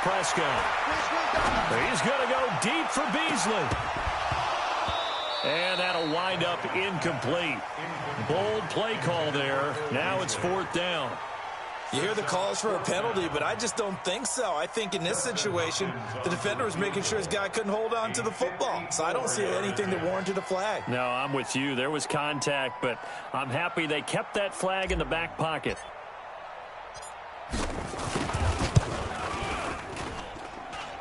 Prescott. He's going to go deep for Beasley. And that'll wind up incomplete. Bold play call there. Now it's 4th down. You hear the calls for a penalty, but I just don't think so. I think in this situation, the defender was making sure his guy couldn't hold on to the football. So I don't see anything that warranted a flag. No, I'm with you. There was contact, but I'm happy they kept that flag in the back pocket.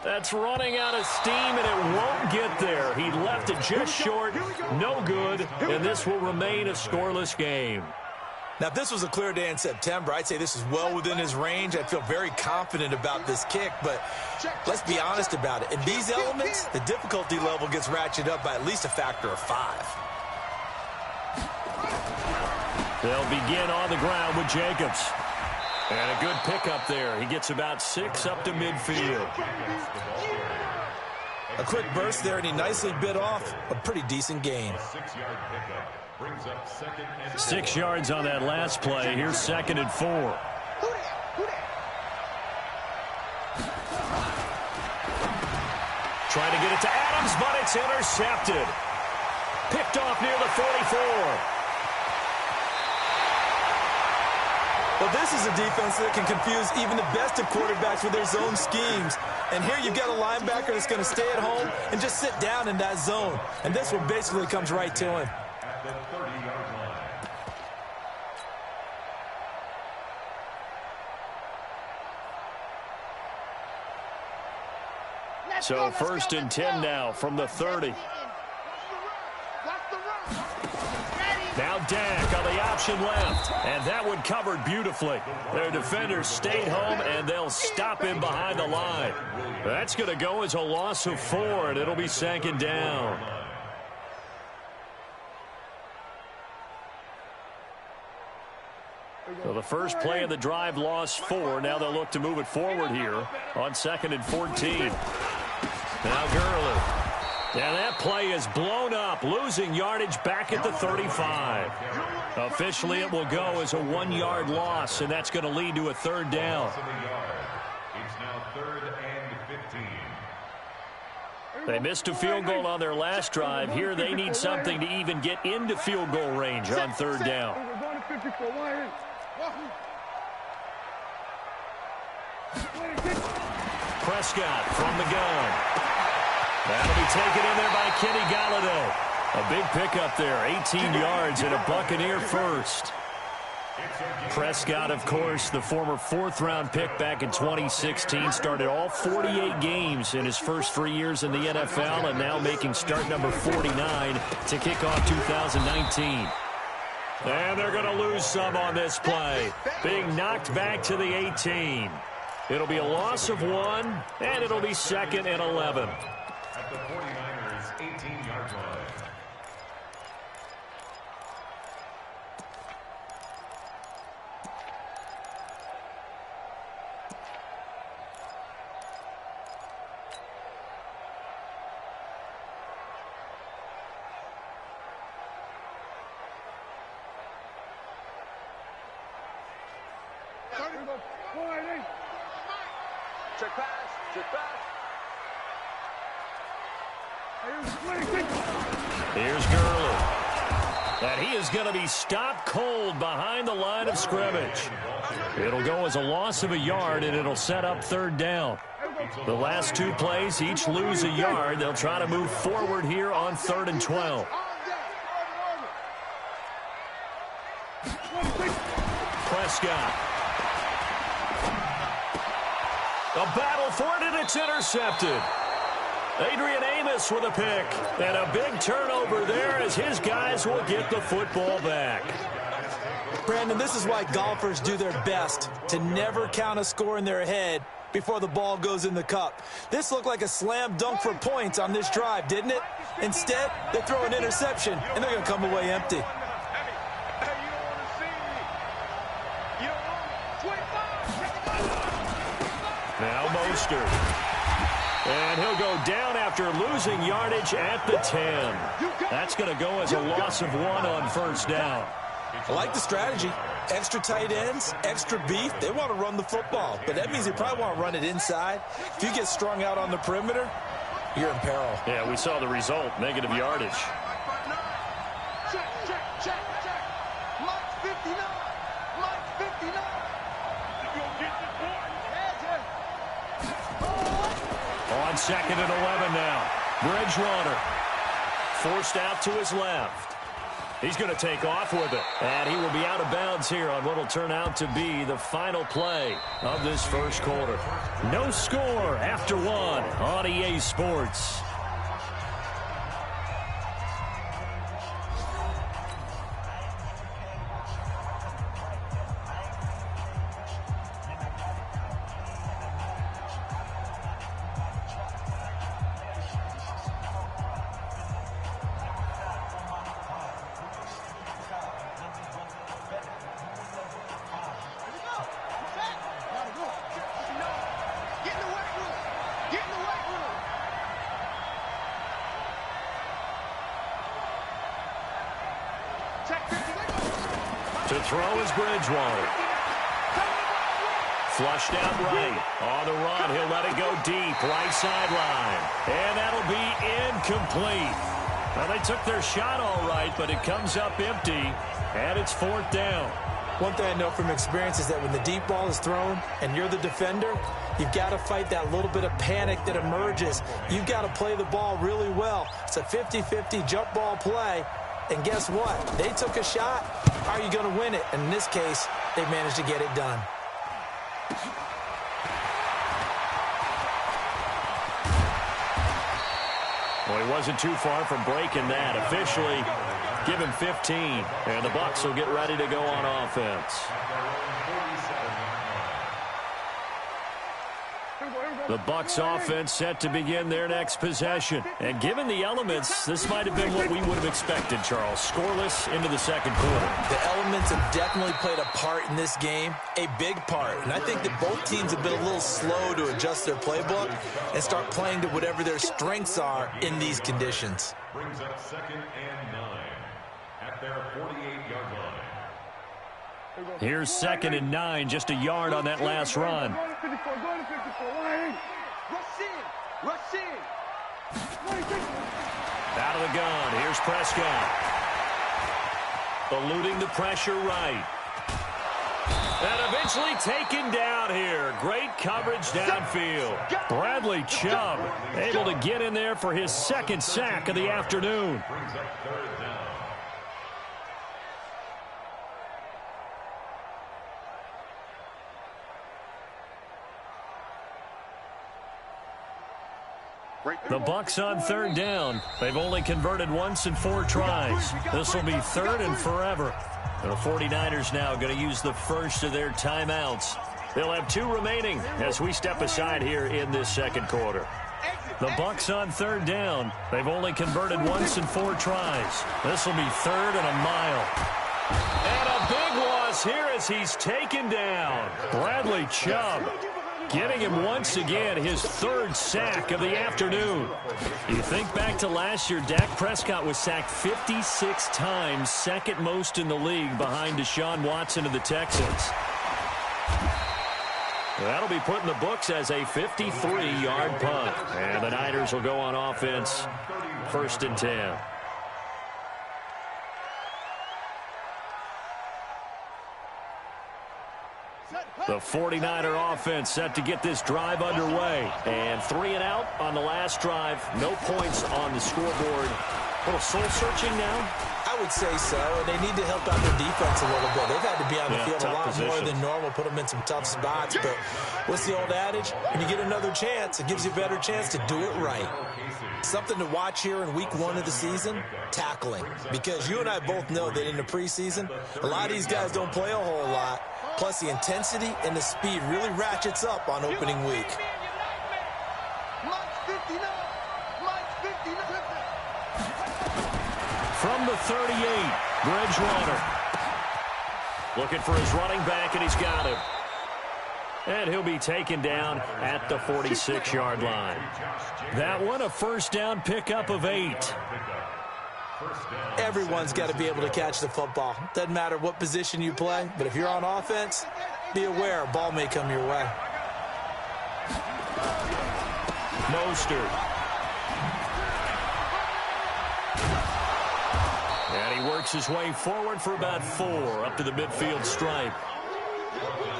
That's running out of steam, and it won't get there. He left it just short. No good, and this will remain a scoreless game. Now, if this was a clear day in September, I'd say this is well within his range. I'd feel very confident about this kick, but let's be honest about it. In these elements, the difficulty level gets ratcheted up by at least a factor of 5. They'll begin on the ground with Jacobs. And a good pickup there. He gets about 6 up to midfield. A quick burst there, and he nicely bit off a pretty decent gain. 6 yards on that last play. Here's 2nd and 4. Trying to get it to Adams, but it's intercepted. Picked off near the 44. Well, this is a defense that can confuse even the best of quarterbacks with their zone schemes. And here you've got a linebacker that's going to stay at home and just sit down in that zone. And this one basically comes right to him. So 1st and 10 now from the 30. Now Dak on the option left, and that one covered beautifully. Their defenders stayed home, and they'll stop him behind the line. That's going to go as a loss of 4, and it'll be 2nd down. So the first play of the drive lost 4. Now they'll look to move it forward here on 2nd and 14. Now Gurley. And that play is blown up, losing yardage back at the 35. Officially, it will go as a 1-yard loss, and that's going to lead to a 3rd down. It's now 3rd and 15. They missed a field goal on their last drive. Here they need something to even get into field goal range on 3rd down. Prescott from the gun. That'll be taken in there by Kenny Galladay. A big pickup there, 18 yards and a Buccaneer first. Prescott, of course, the former 4th-round pick back in 2016, started all 48 games in his first 3 years in the NFL, and now making start number 49 to kick off 2019. And they're going to lose some on this play, being knocked back to the 18. It'll be a loss of 1, and it'll be 2nd and 11. At the 49ers' 18-yard line. Check pass, check pass. Here's Gurley. And he is going to be stopped cold behind the line of scrimmage. It'll go as a loss of a yard, and it'll set up 3rd down. The last 2 plays each lose a yard. They'll try to move forward here on 3rd and 12. Prescott. A battle for it, and it's intercepted. Adrian Amos with a pick. And a big turnover there as his guys will get the football back. Brandon, this is why golfers do their best to never count a score in their head before the ball goes in the cup. This looked like a slam dunk for points on this drive, didn't it? Instead, they throw an interception, and they're going to come away empty. Now Mostert. And he'll go down after losing yardage at the 10. That's going to go as a loss of 1 on 1st down. I like the strategy. Extra tight ends, extra beef, they want to run the football. But that means they probably want to run it inside. If you get strung out on the perimeter, you're in peril. Yeah, we saw the result, negative yardage. Check, check, check, check. Mike 59. Mike 59. You gonna get this one? On 2nd and 11 now. Bridgewater forced out to his left. He's going to take off with it. And he will be out of bounds here on what will turn out to be the final play of this first quarter. No score after 1 on EA Sports. To throw is Bridgewater. Flushed out right. On the run, he'll let it go deep. Right sideline. And that'll be incomplete. Well, they took their shot all right, but it comes up empty. And it's 4th down. One thing I know from experience is that when the deep ball is thrown and you're the defender, you've got to fight that little bit of panic that emerges. You've got to play the ball really well. It's a 50-50 jump ball play. And guess what? They took a shot. How are you going to win it? And in this case, they managed to get it done. Well, he wasn't too far from breaking that. Officially, give him 15. And the Bucs will get ready to go on offense. The Bucs offense set to begin their next possession. And given the elements, this might have been what we would have expected, Charles. Scoreless into the second quarter. The elements have definitely played a part in this game, a big part. And I think that both teams have been a little slow to adjust their playbook and start playing to whatever their strengths are in these conditions. Brings up 2nd and 9 at their 48-yard line. Here's 2nd and 9, just a yard on that last run. Rush in. Out of the gun, here's Prescott. Eluding the pressure right. And eventually taken down here. Great coverage downfield. Bradley Chubb able to get in there for his 2nd sack of the afternoon. Brings up 3rd down. The Bucs on 3rd down. They've only converted once in 4 tries. This will be 3rd and forever. And the 49ers now going to use the first of their timeouts. They'll have 2 remaining as we step aside here in this second quarter. The Bucs on 3rd down. They've only converted once in 4 tries. This will be 3rd and a mile. And a big loss here as he's taken down. Bradley Chubb getting him once again his 3rd sack of the afternoon. You think back to last year, Dak Prescott was sacked 56 times, 2nd most in the league behind Deshaun Watson of the Texans. That'll be put in the books as a 53-yard punt. And the Niners will go on offense, 1st and 10. The 49er offense set to get this drive underway. And 3 and out on the last drive. No points on the scoreboard. A little soul-searching now? I would say so, and they need to help out their defense a little bit. They've had to be on the field a lot more than normal, put them in some tough spots. But what's the old adage? When you get another chance, it gives you a better chance to do it right. Something to watch here in week 1 of the season, tackling. Because you and I both know that in the preseason, a lot of these guys don't play a whole lot. Plus, the intensity and the speed really ratchets up on opening week. From the 38, Bridgewater. Looking for his running back, and he's got him. And he'll be taken down at the 46-yard line. That one, a 1st down pickup of 8. First down. Everyone's got to be able to catch the football. Doesn't matter what position you play, but if you're on offense, be aware a ball may come your way. Mostert. And he works his way forward for about 4 up to the midfield stripe.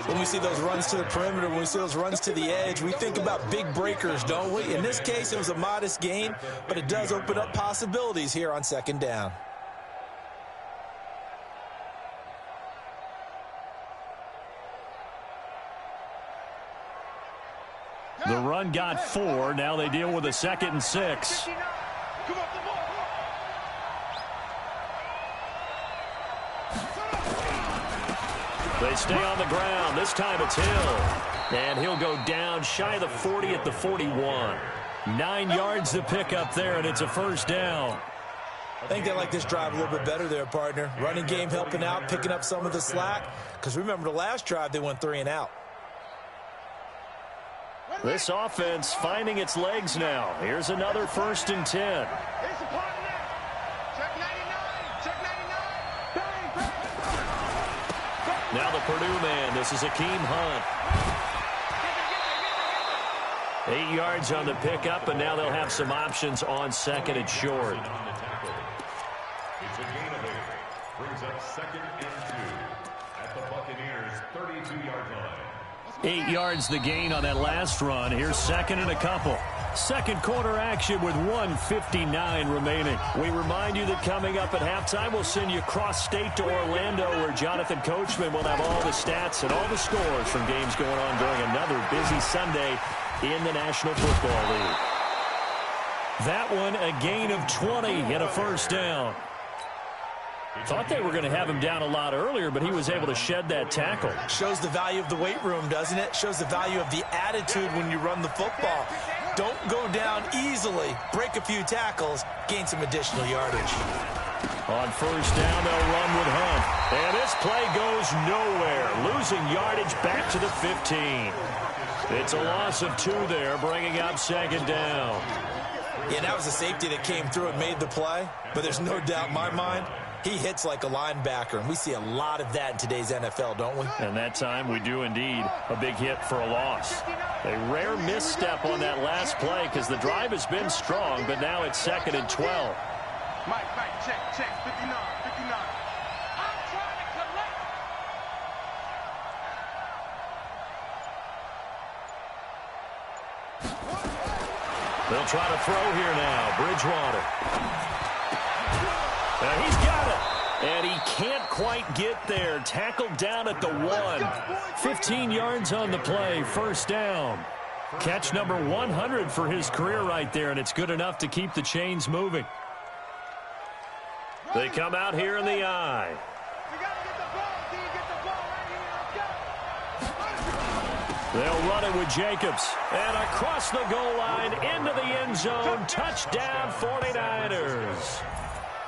When we see those runs to the perimeter, when we see those runs to the edge, we think about big breakers, don't we? In this case, it was a modest gain, but it does open up possibilities here on second down. The run got 4. Now they deal with a 2nd and 6. They stay on the ground. This time it's Hill. And he'll go down shy of the 40 at the 41. 9 yards to pick up there, and it's a first down. I think they like this drive a little bit better there, partner. Running game helping out, picking up some of the slack. Because remember, the last drive, they went 3 and out. This offense finding its legs now. Here's another 1st and 10. Now the Purdue man. This is Akeem Hunt. 8 yards on the pickup, and now they'll have some options on 2nd and short. It's a gain of 8. Brings up 2nd and 2 at the Buccaneers' 32-yard line. 8 yards the gain on that last run. Here's 2nd and a couple. Second quarter action with 1:59 remaining. We remind you that coming up at halftime, we'll send you cross-state to Orlando, where Jonathan Coachman will have all the stats and all the scores from games going on during another busy Sunday in the National Football League. That one, a gain of 20 and a first down. Thought they were going to have him down a lot earlier, but he was able to shed that tackle. Shows the value of the weight room, doesn't it? Shows the value of the attitude when you run the football. Don't go down easily. Break a few tackles. Gain some additional yardage. On first down, they'll run with Hunt. And this play goes nowhere. Losing yardage back to the 15. It's a loss of 2 there, bringing up 2nd down. Yeah, that was a safety that came through and made the play. But there's no doubt in my mind, he hits like a linebacker, and we see a lot of that in today's NFL, don't we? And that time we do indeed a big hit for a loss. A rare misstep on that last play because the drive has been strong, but now it's 2nd and 12. Mike, check, 59. I'm trying to collect. They'll try to throw here now. Bridgewater. And he's got it. And he can't quite get there. Tackled down at the 1. 15 yards on the play. First down. Catch number 100 for his career right there, and it's good enough to keep the chains moving. They come out here in the eye. They'll run it with Jacobs. And across the goal line, into the end zone. Touchdown, 49ers.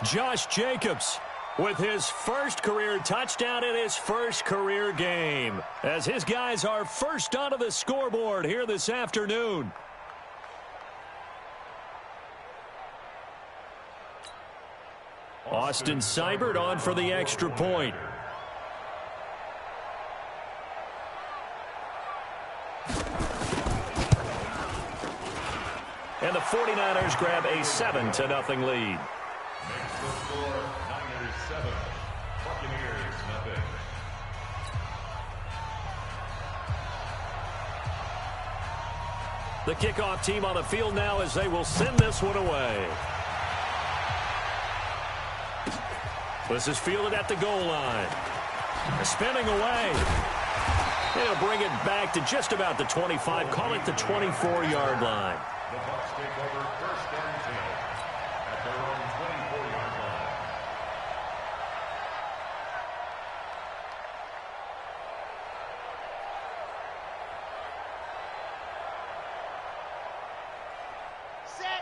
Josh Jacobs with his first career touchdown in his first career game, as his guys are first onto the scoreboard here this afternoon. Austin Seibert on for the extra point. And the 49ers grab a 7-0 lead. Makes the score Niners 7, Buccaneers nothing. The kickoff team on the field now as they will send this one away. This is fielded at the goal line. Spinning away. They'll bring it back to just about the 25. Call it the 24-yard line. The Bucs take over first and 10 at their own 24-yard line.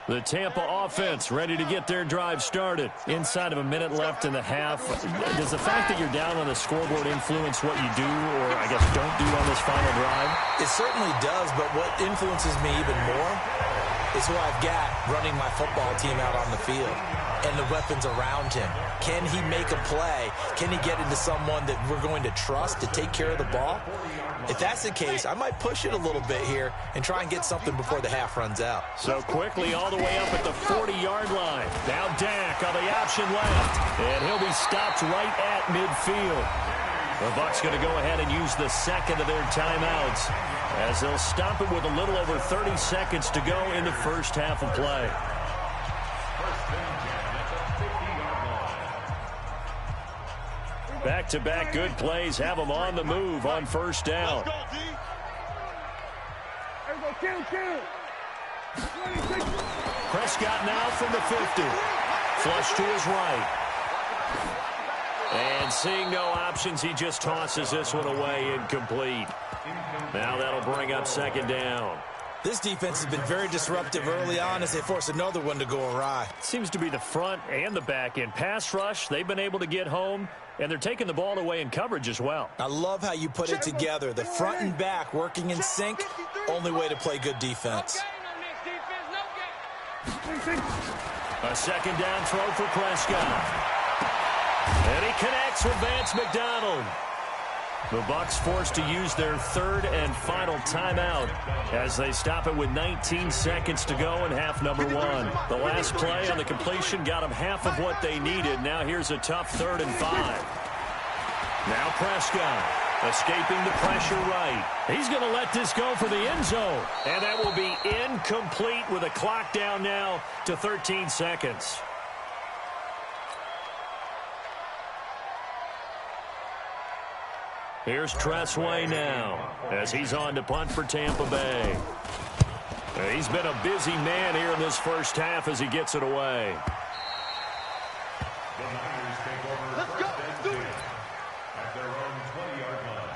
The Tampa offense ready to get their drive started. Inside of a minute left in the half. Does the fact that you're down on the scoreboard influence what you do, or I guess don't do on this final drive? It certainly does, but what influences me even more is who I've got running my football team out on the field and the weapons around him. Can he make a play? Can he get into someone that we're going to trust to take care of the ball? If that's the case, I might push it a little bit here and try and get something before the half runs out. So quickly all the way up at the 40-yard line. Now Dak on the option left, and he'll be stopped right at midfield. The Bucs going to go ahead and use the second of their timeouts as they'll stop it with a little over 30 seconds to go in the first half of play. Back-to-back good plays have them on the move on first down. Prescott now from the 50. Flush to his right. And seeing no options, he just tosses this one away, incomplete. Now that'll bring up second down. This defense has been very disruptive early on as they force another one to go awry. Seems to be the front and the back end. Pass rush, they've been able to get home, and they're taking the ball away in coverage as well. I love how you put it together. The front and back working in sync, only way to play good defense. A second down throw for Prescott. And he connects with Vance McDonald. The Bucs forced to use their third and final timeout as they stop it with 19 seconds to go in half number one. The last play on the completion got them half of what they needed. Now here's a tough 3rd and 5. Now Prescott escaping the pressure right. He's going to let this go for the end zone. And that will be incomplete with a clock down now to 13 seconds. Here's Tressway now as he's on to punt for Tampa Bay. He's been a busy man here in this first half as he gets it away. Let's go. Do it. At their own 20-yard line.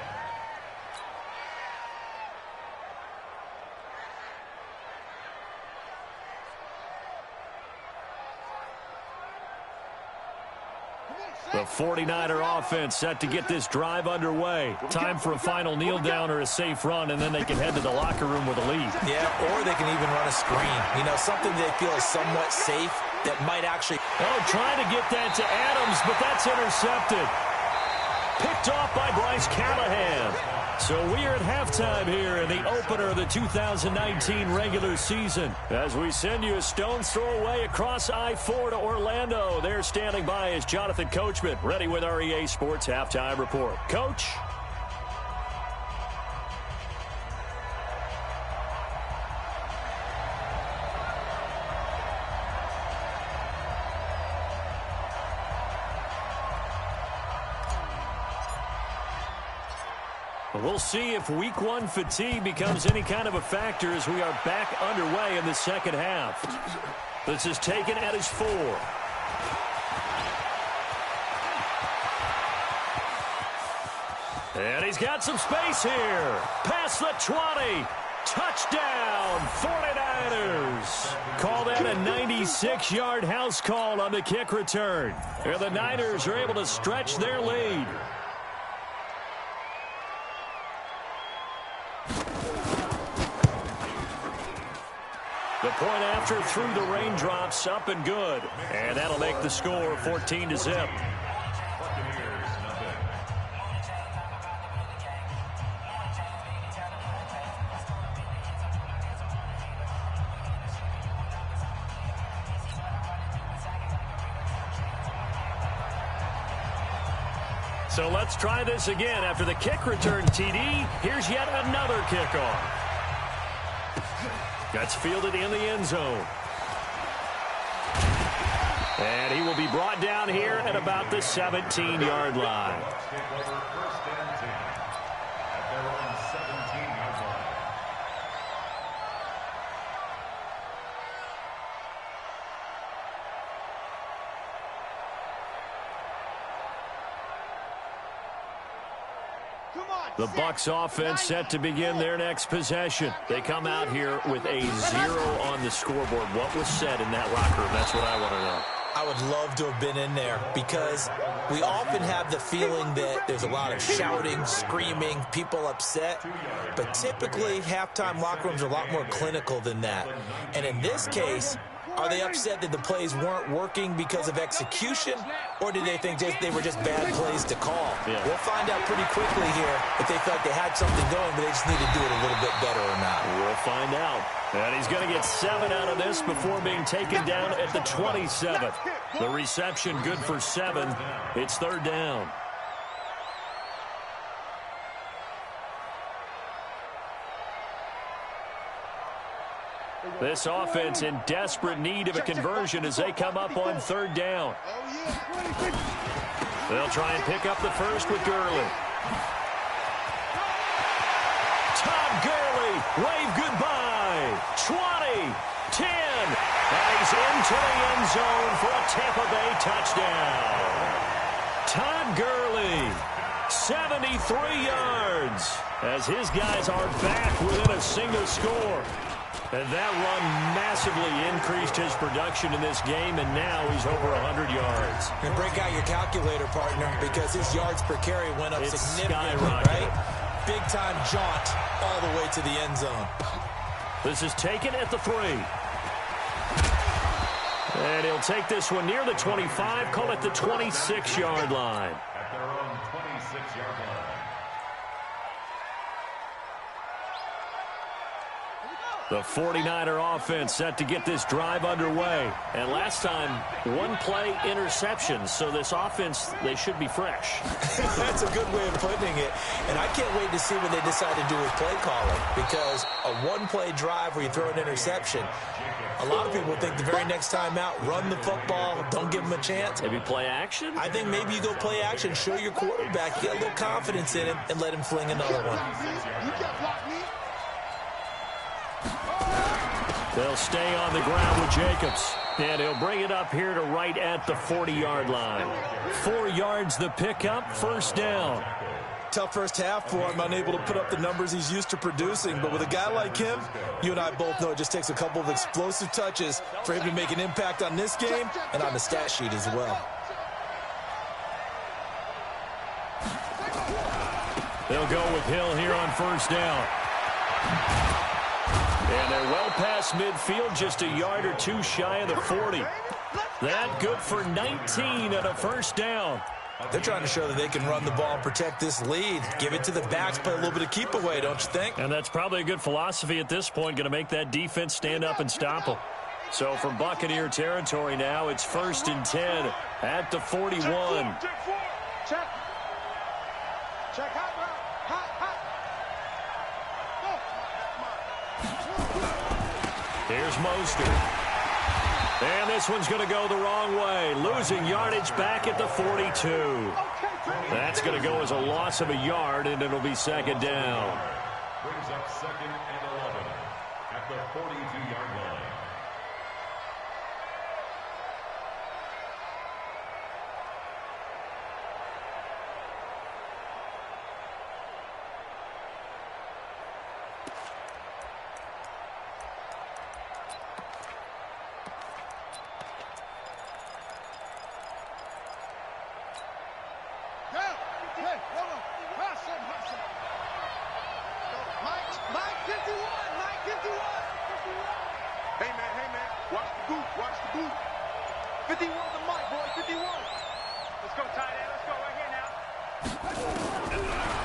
The 49er offense set to get this drive underway. Time for a final kneel down or a safe run, and then they can head to the locker room with a lead. Yeah, or they can even run a screen. You know, something they feel is somewhat safe that might actually... Oh, trying to get that to Adams, but that's intercepted. Picked off by Bryce Callahan. So we are at halftime here in the opener of the 2019 regular season. As we send you a stone's throw away across I-4 to Orlando. There standing by is Jonathan Coachman, ready with our EA Sports Halftime Report. Coach? We'll see if week one fatigue becomes any kind of a factor as we are back underway in the second half. This is taken at his 4. And he's got some space here. Past the 20. Touchdown, 49ers. Call that a 96-yard house call on the kick return. And the Niners are able to stretch their lead. The point after through the raindrops, up and good. And that'll make the score 14-0. So let's try this again. After the kick return TD, here's yet another kickoff. That's fielded in the end zone. And he will be brought down here at about the 17-yard line. The Bucs offense set to begin their next possession. They come out here with a 0 on the scoreboard. What was said in that locker room? That's what I want to know. I would love to have been in there because we often have the feeling that there's a lot of shouting, screaming, people upset. But typically, halftime locker rooms are a lot more clinical than that. And in this case, are they upset that the plays weren't working because of execution, or did they think they were just bad plays to call? Yeah. We'll find out pretty quickly here if they felt like they had something going, but they just need to do it a little bit better or not. We'll find out. And he's going to get 7 out of this before being taken down at the 27th. The reception good for 7. It's 3rd down. This offense in desperate need of a conversion as they come up on 3rd down. They'll try and pick up the first with Gurley. Todd Gurley, wave goodbye. 20, 10, and he's into the end zone for a Tampa Bay touchdown. Todd Gurley, 73 yards, as his guys are back within a single score. And that run massively increased his production in this game, and now he's over 100 yards. And break out your calculator, partner, because his yards per carry went up significantly, skyrocketed. right? Big-time jaunt all the way to the end zone. This is taken at the 3. And he'll take this one near the 25, call it the 26-yard line. At their own 26-yard line. The 49er offense set to get this drive underway. And last time, 1-play interception. So this offense, they should be fresh. That's a good way of putting it. And I can't wait to see what they decide to do with play calling. Because a 1-play drive where you throw an interception, a lot of people think the very next time out, run the football, don't give them a chance. Maybe play action? I think maybe you go play action, show your quarterback, get a little confidence in him, and let him fling another one. They'll stay on the ground with Jacobs. And he'll bring it up here to right at the 40-yard line. 4 yards the pickup, 1st down. Tough first half for him, unable to put up the numbers he's used to producing. But with a guy like him, you and I both know it just takes a couple of explosive touches for him to make an impact on this game and on the stat sheet as well. They'll go with Hill here on 1st down. And they're well past midfield, just a yard or 2 shy of the 40. That good for 19 and a 1st down. They're trying to show that they can run the ball and protect this lead. Give it to the backs, play a little bit of keep away, don't you think? And that's probably a good philosophy at this point, going to make that defense stand up and stop them. So from Buccaneer territory now, it's 1st and 10 at the 41. Check. Hot. Here's Mostert. And this one's going to go the wrong way. Losing yardage back at the 42. That's going to go as a loss of a yard, and it'll be 2nd down. Brings up 2nd and 11 at the 42-yard line. Hey, man. Watch the boot. 51 the mic, boy. 51. Let's go, tight end. Let's go right here now.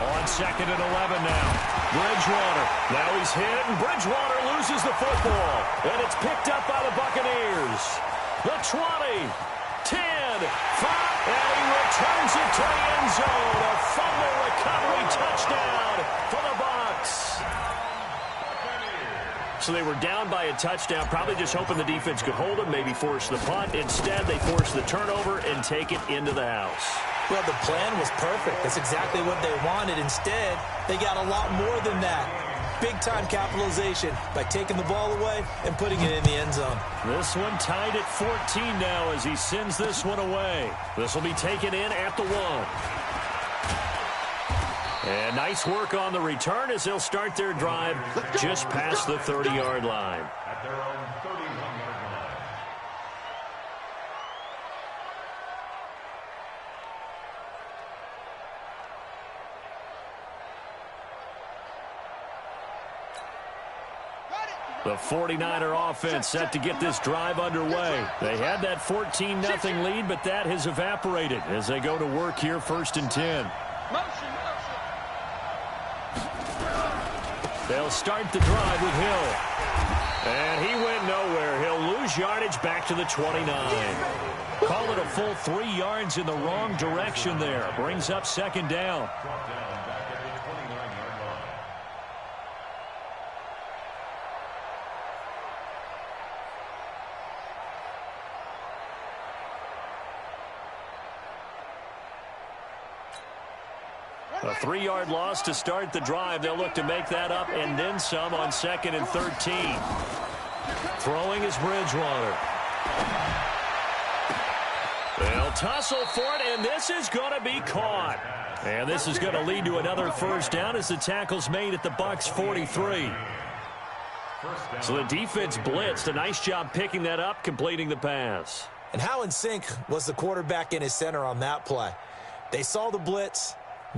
On 2nd and 11 now. Bridgewater. Now he's hit, and Bridgewater loses the football. And it's picked up by the Buccaneers. The 20, 10, 5, and he returns it to the end zone. A fumble recovery touchdown for the Bucs. So they were down by a touchdown, probably just hoping the defense could hold them, maybe force the punt. Instead, they force the turnover and take it into the house. Well, the plan was perfect. That's exactly what they wanted. Instead, they got a lot more than that. Big-time capitalization by taking the ball away and putting it in the end zone. This one tied at 14 now as he sends this one away. This will be taken in at the 1. And nice work on the return as they'll start their drive just past the 30-yard line. At their own 31-yard line. The 49er offense set to get this drive underway. They had that 14-0 lead, but that has evaporated as they go to work here 1st and 10. They'll start the drive with Hill. And he went nowhere. He'll lose yardage back to the 29. Call it a full 3 yards in the wrong direction there. Brings up 2nd down. Brought down back at the 29-yard line. A 3-yard loss to start the drive. They'll look to make that up and then some on 2nd and 13. Throwing is Bridgewater. They'll tussle for it, and this is going to be caught. And this is going to lead to another 1st down as the tackle's made at the Bucs 43. So the defense blitzed. A nice job picking that up, completing the pass. And how in sync was the quarterback and his center on that play? They saw the blitz,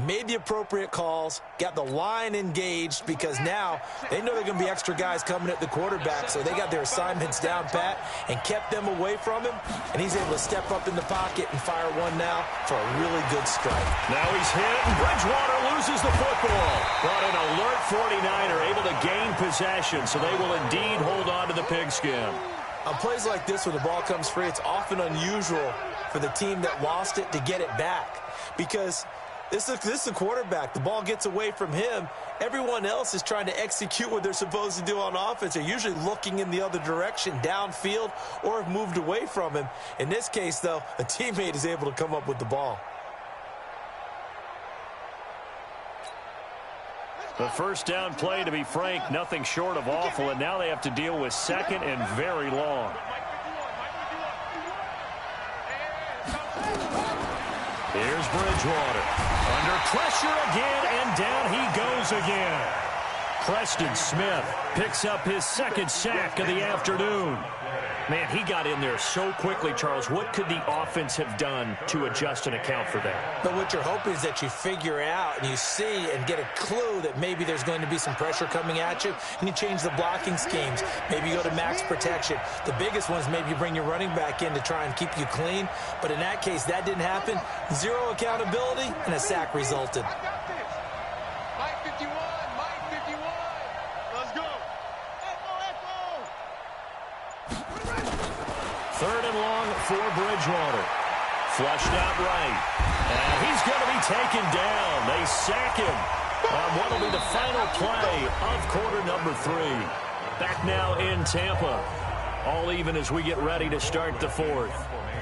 made the appropriate calls, got the line engaged because now they know they're going to be extra guys coming at the quarterback, so they got their assignments down pat and kept them away from him, and he's able to step up in the pocket and fire one now for a really good strike. Now he's hit, and Bridgewater loses the football. But an alert 49er able to gain possession, so they will indeed hold on to the pigskin. On plays like this where the ball comes free, it's often unusual for the team that lost it to get it back because this is the quarterback. The ball gets away from him. Everyone else is trying to execute what they're supposed to do on offense. They're usually looking in the other direction, downfield, or have moved away from him. In this case, though, a teammate is able to come up with the ball. The 1st down play, to be frank, nothing short of awful, and now they have to deal with 2nd and very long. Here's Bridgewater. Under pressure again, and down he goes again. Preston Smith picks up his 2nd sack of the afternoon. Man, he got in there so quickly, Charles. What could the offense have done to adjust and account for that? But what you're hoping is that you figure out and you see and get a clue that maybe there's going to be some pressure coming at you, and you change the blocking schemes. Maybe you go to max protection. The biggest one is maybe you bring your running back in to try and keep you clean. But in that case, that didn't happen. 0 accountability, and a sack resulted. Mike 51, Mike 51. Let's go. Echo. 3rd and long for Bridgewater. Flushed out right. And he's going to be taken down. They sack him on what will be the final play of quarter number 3. Back now in Tampa. All even as we get ready to start the 4th.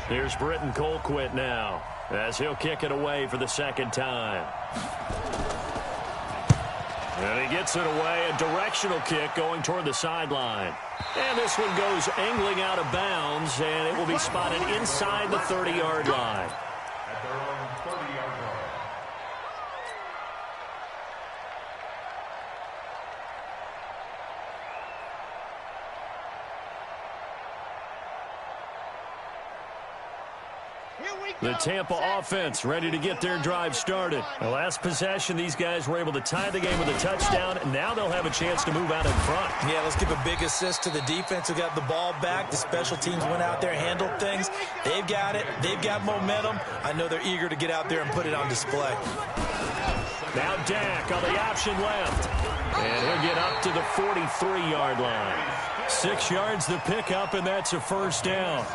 Here's Britton Colquitt now as he'll kick it away for the 2nd time. And he gets it away, a directional kick going toward the sideline. And this one goes angling out of bounds, and it will be spotted inside the 30-yard line. At their own 30-yard line. The Tampa offense ready to get their drive started. The last possession, these guys were able to tie the game with a touchdown, and now they'll have a chance to move out in front. Yeah, let's give a big assist to the defense who got the ball back. The special teams went out there, handled things. They've got it. They've got momentum. I know they're eager to get out there and put it on display. Now Dak on the option left. And he'll get up to the 43-yard line. 6 yards the pickup, and that's a 1st down.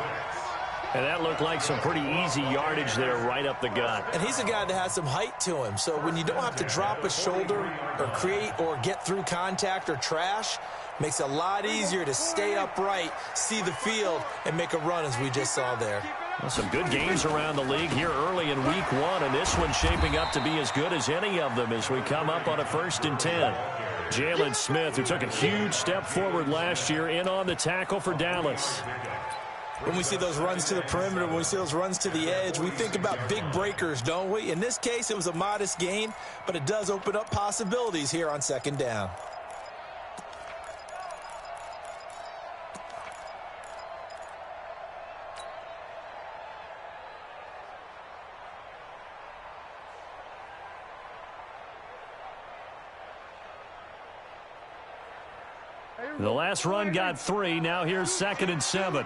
And that looked like some pretty easy yardage there right up the gut. And he's a guy that has some height to him. So when you don't have to drop a shoulder or create or get through contact or trash, makes it a lot easier to stay upright, see the field, and make a run as we just saw there. Well, some good games around the league here early in week 1, and this one's shaping up to be as good as any of them as we come up on a 1st and 10. Jalen Smith, who took a huge step forward last year, in on the tackle for Dallas. When we see those runs to the perimeter, when we see those runs to the edge, we think about big breakers, don't we? In this case, it was a modest gain, but it does open up possibilities here on second down. The last run got 3. Now here's 2nd and 7.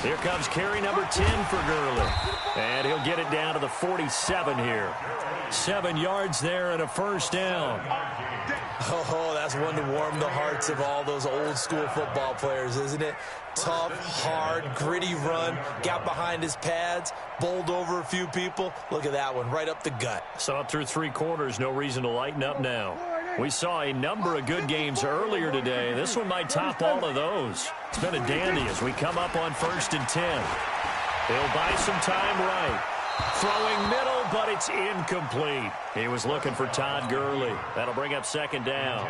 Here comes carry number 10 for Gurley. And he'll get it down to the 47 here. 7 yards there and a first down. Oh, that's one to warm the hearts of all those old school football players, isn't it? Tough, hard, gritty run, got behind his pads, bowled over a few people. Look at that one, right up the gut. Saw it through 3 quarters, no reason to lighten up now. We saw a number of good games earlier today. This one might top all of those. It's been a dandy as we come up on 1st and 10. He'll buy some time right. Throwing middle, but it's incomplete. He was looking for Todd Gurley. That'll bring up 2nd down.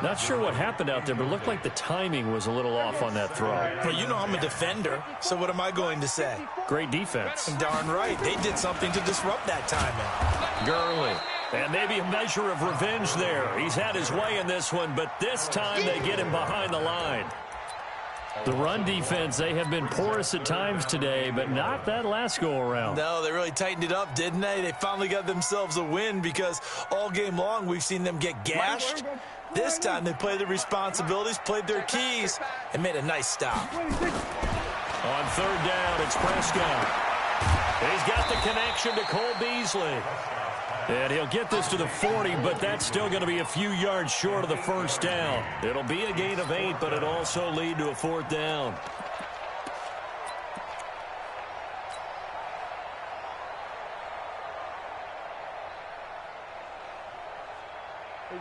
Not sure what happened out there, but it looked like the timing was a little off on that throw. Well, you know I'm a defender, so what am I going to say? Great defense. Darn right. They did something to disrupt that timing. Gurley. And maybe a measure of revenge there. He's had his way in this one, but this time they get him behind the line. The run defense, they have been porous at times today, but not that last go-around. No, they really tightened it up, didn't they? They finally got themselves a win because all game long we've seen them get gashed. This time they played their responsibilities, played their keys, and made a nice stop. On 3rd down, it's Prescott. He's got the connection to Cole Beasley. And he'll get this to the 40, but that's still going to be a few yards short of the first down. It'll be a gain of 8, but it'll also lead to a 4th down.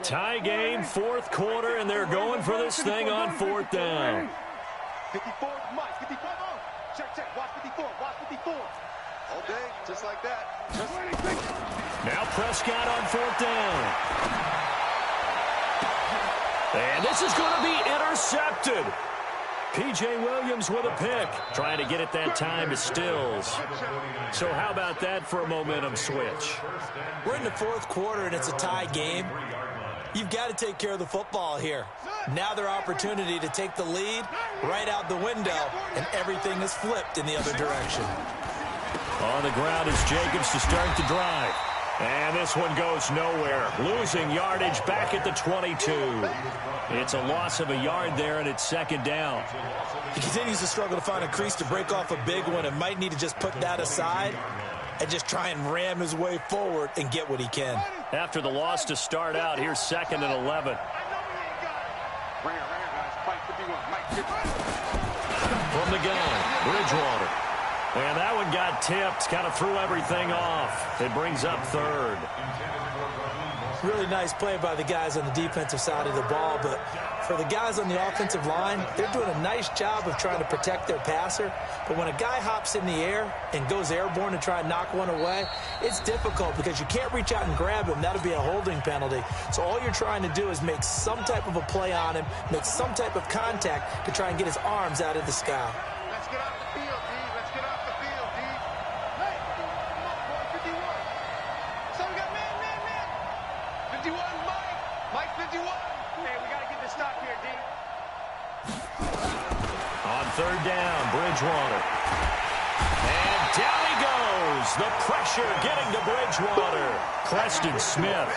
Tie game, 4th quarter, and they're going for this thing on 4th down. 54, Mike, 54, oh. Check, watch 54, watch 54. All day, just like that. Now Prescott on 4th down. And this is going to be intercepted. P.J. Williams with a pick. Trying to get it that time to Stills. So how about that for a momentum switch? We're in the 4th quarter, and it's a tie game. You've got to take care of the football here. Now their opportunity to take the lead right out the window, and everything is flipped in the other direction. On the ground is Jacobs to start the drive. And this one goes nowhere. Losing yardage back at the 22. It's a loss of a yard there, and it's 2nd down. He continues to struggle to find a crease to break off a big one and might need to just put that aside and just try and ram his way forward and get what he can. After the loss to start out, here's 2nd and 11. From the gun, Bridgewater. And that one got tipped, kind of threw everything off. It brings up 3rd. Really nice play by the guys on the defensive side of the ball, but for the guys on the offensive line, they're doing a nice job of trying to protect their passer. But when a guy hops in the air and goes airborne to try and knock one away, it's difficult because you can't reach out and grab him. That'll be a holding penalty. So all you're trying to do is make some type of a play on him, make some type of contact to try and get his arms out of the sky. Let's get off the field, D. Let's get off the field, D. Hey, come on, boy, 51. So we got man. 51, Mike 51. Hey, we got to get this stop here, D. On 3rd down, Bridgewater. And down he goes. The pressure getting to Bridgewater. Preston Smith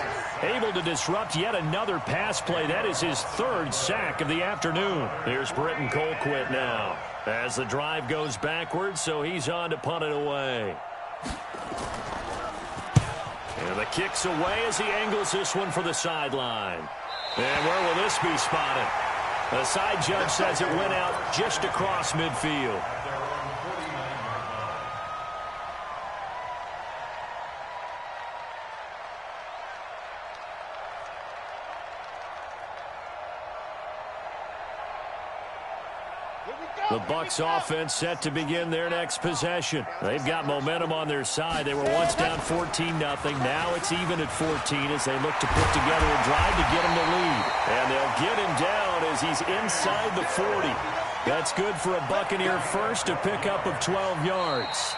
able to disrupt yet another pass play. That is his 3rd sack of the afternoon. Here's Britton Colquitt now as the drive goes backwards, so he's on to punt it away. And the kick's away as he angles this one for the sideline. And where will this be spotted? The side judge says it went out just across midfield. The Bucs offense set to begin their next possession. They've got momentum on their side. They were once down 14-0. Now it's even at 14 as they look to put together a drive to get him the lead. And they'll get him down as he's inside the 40. That's good for a Buccaneer first, a pickup of 12 yards.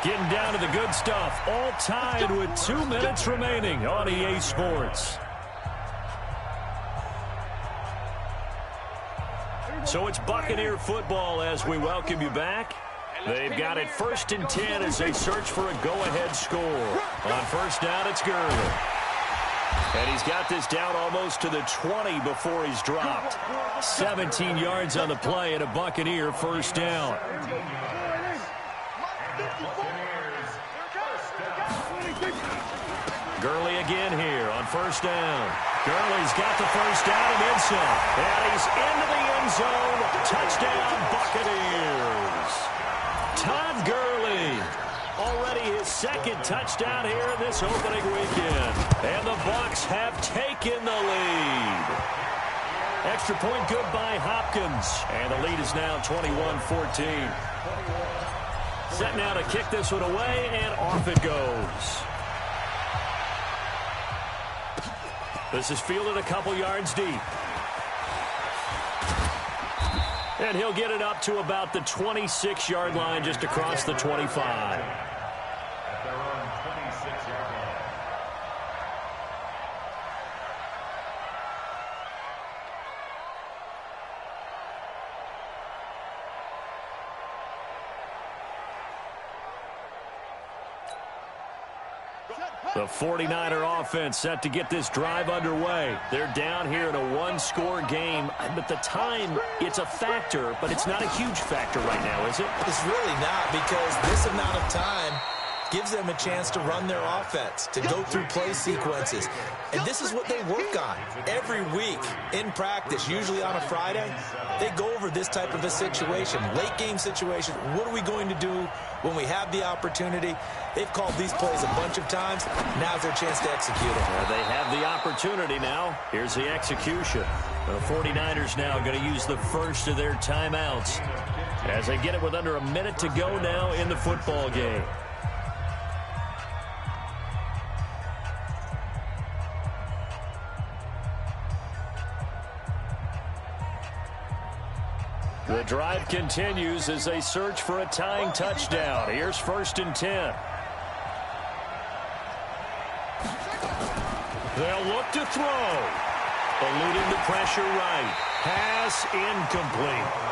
Getting down to the good stuff. All tied with 2 minutes remaining on EA Sports. So it's Buccaneer football as we welcome you back. They've got it 1st and 10 as they search for a go-ahead score. On first down, it's Gurley. And he's got this down almost to the 20 before he's dropped. 17 yards on the play and a Buccaneer first down. Gurley again here on first down. Gurley's got the first down and then some. And he's into the end zone. Touchdown, Buccaneers. Todd Gurley. Already his 2nd touchdown here in this opening weekend. And the Bucs have taken the lead. Extra point good by Hopkins. And the lead is now 21-14. Set now to kick this one away, and off it goes. This is fielded a couple yards deep. And he'll get it up to about the 26-yard line, just across the 25. At their own 26-yard line. The 49er offense set to get this drive underway. They're down here in a 1-score game. But the time, it's a factor, but it's not a huge factor right now, is it? It's really not, because this amount of time gives them a chance to run their offense, to go through play sequences. And this is what they work on every week in practice, usually on a Friday. They go over this type of a situation, late game situation. What are we going to do when we have the opportunity? They've called these plays a bunch of times. Now's their chance to execute them. They have the opportunity now. Here's the execution. The 49ers now going to use the first of their timeouts as they get it with under a minute to go now in the football game. The drive continues as they search for a tying touchdown. Here's 1st and 10. They'll look to throw. Eluding the pressure right. Pass incomplete.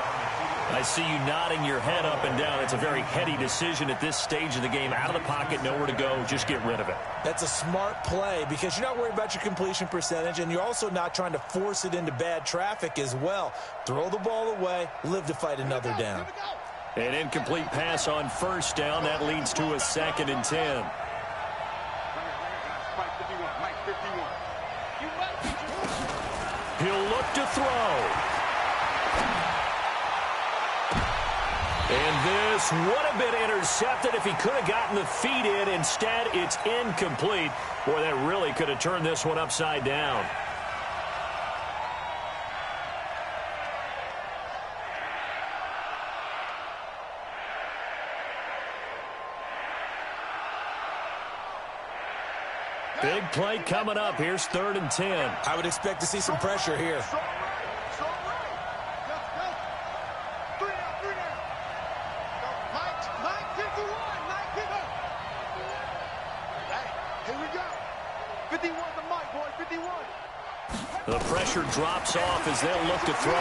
I see you nodding your head up and down. It's a very heady decision at this stage of the game. Out of the pocket, nowhere to go. Just get rid of it. That's a smart play because you're not worried about your completion percentage, and you're also not trying to force it into bad traffic as well. Throw the ball away, live to fight another down. An incomplete pass on first down. That leads to a 2nd and 10. He'll look to throw. And this would have been intercepted if he could have gotten the feet in. Instead, it's incomplete. Boy, that really could have turned this one upside down. Big play coming up. Here's 3rd and 10. I would expect to see some pressure here. The pressure drops off as they'll look to throw.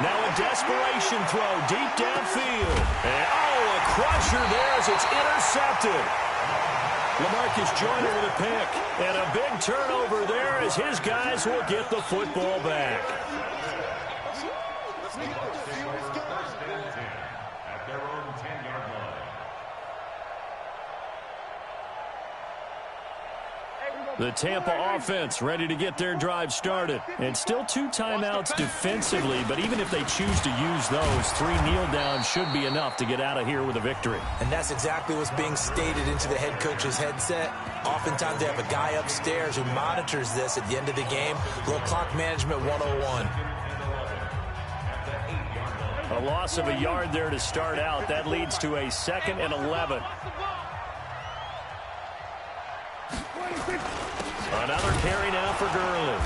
Now a desperation throw deep downfield. And, a crusher there as it's intercepted. LaMarcus Joyner with a pick. And a big turnover there as his guys will get the football back. At their own 10-yard line. The Tampa offense ready to get their drive started. And still 2 timeouts defensively, but even if they choose to use those, 3 kneel downs should be enough to get out of here with a victory. And that's exactly what's being stated into the head coach's headset. Oftentimes they have a guy upstairs who monitors this at the end of the game. Little clock management 101. loss of a yard there to start out. That leads to a 2nd and 11. Another carry now for Gurley.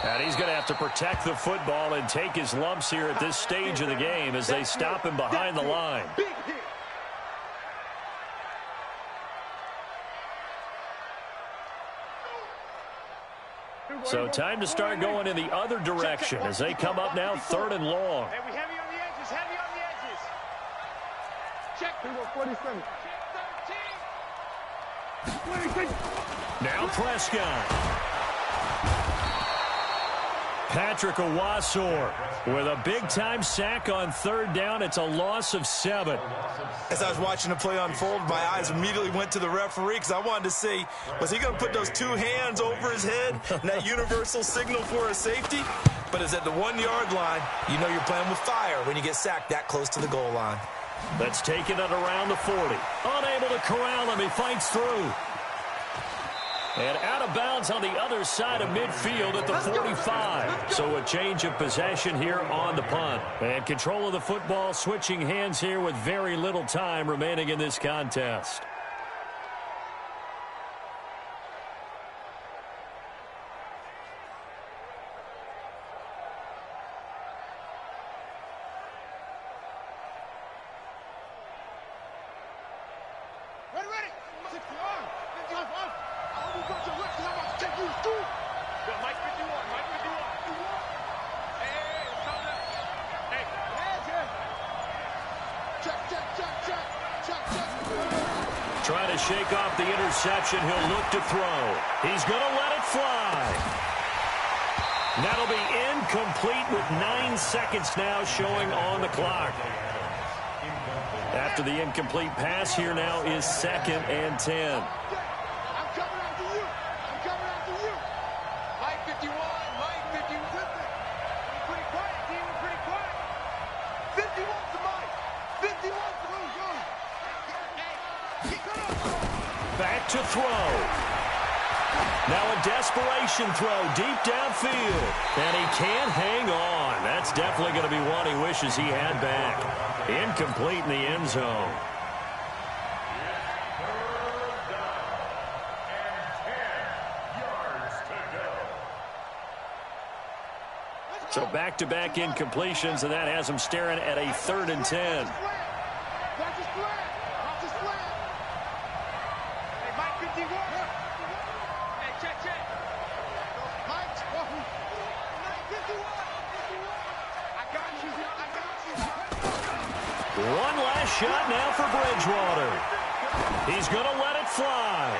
And he's going to have to protect the football and take his lumps here at this stage of the game as they stop him behind the line. So time to start going in the other direction as they come up now 3rd and long. Hey, we heavy on the edges, heavy on the edges. Check. 47. Check 13. Now Prescott. Patrick Owasor with a big-time sack on 3rd down. It's a loss of 7. As I was watching the play unfold, my eyes immediately went to the referee because I wanted to see, was he going to put those 2 hands over his head and that universal signal for a safety? But it's at the 1-yard line. You know you're playing with fire when you get sacked that close to the goal line. That's taking it around the 40. Unable to corral him. He fights through. And out of bounds on the other side of midfield at the 45. So a change of possession here on the punt. And control of the football switching hands here with very little time remaining in this contest. Trying to shake off the interception. He'll look to throw. He's going to let it fly. That'll be incomplete with 9 seconds now showing on the clock. After the incomplete pass, here now is 2nd and 10. I'm coming after you. I'm coming after you. Mike 51. Mike 51. We're pretty quiet, team. We're pretty quiet. 51 to Mike. 51 to Lou. Go. Back to throw. Now a desperation throw deep downfield. And he can't hang on. That's definitely going to be one he wishes he had back. Incomplete in the end zone. So back-to-back incompletions, and that has him staring at a 3rd and 10. One last shot now for Bridgewater. He's going to let it fly.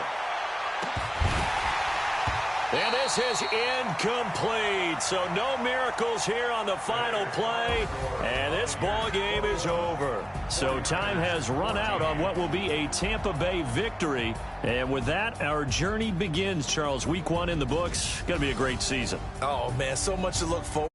And this is incomplete. So no miracles here on the final play. And this ball game is over. So time has run out on what will be a Tampa Bay victory. And with that, our journey begins, Charles. Week 1 in the books. Going to be a great season. Oh, man, so much to look forward to.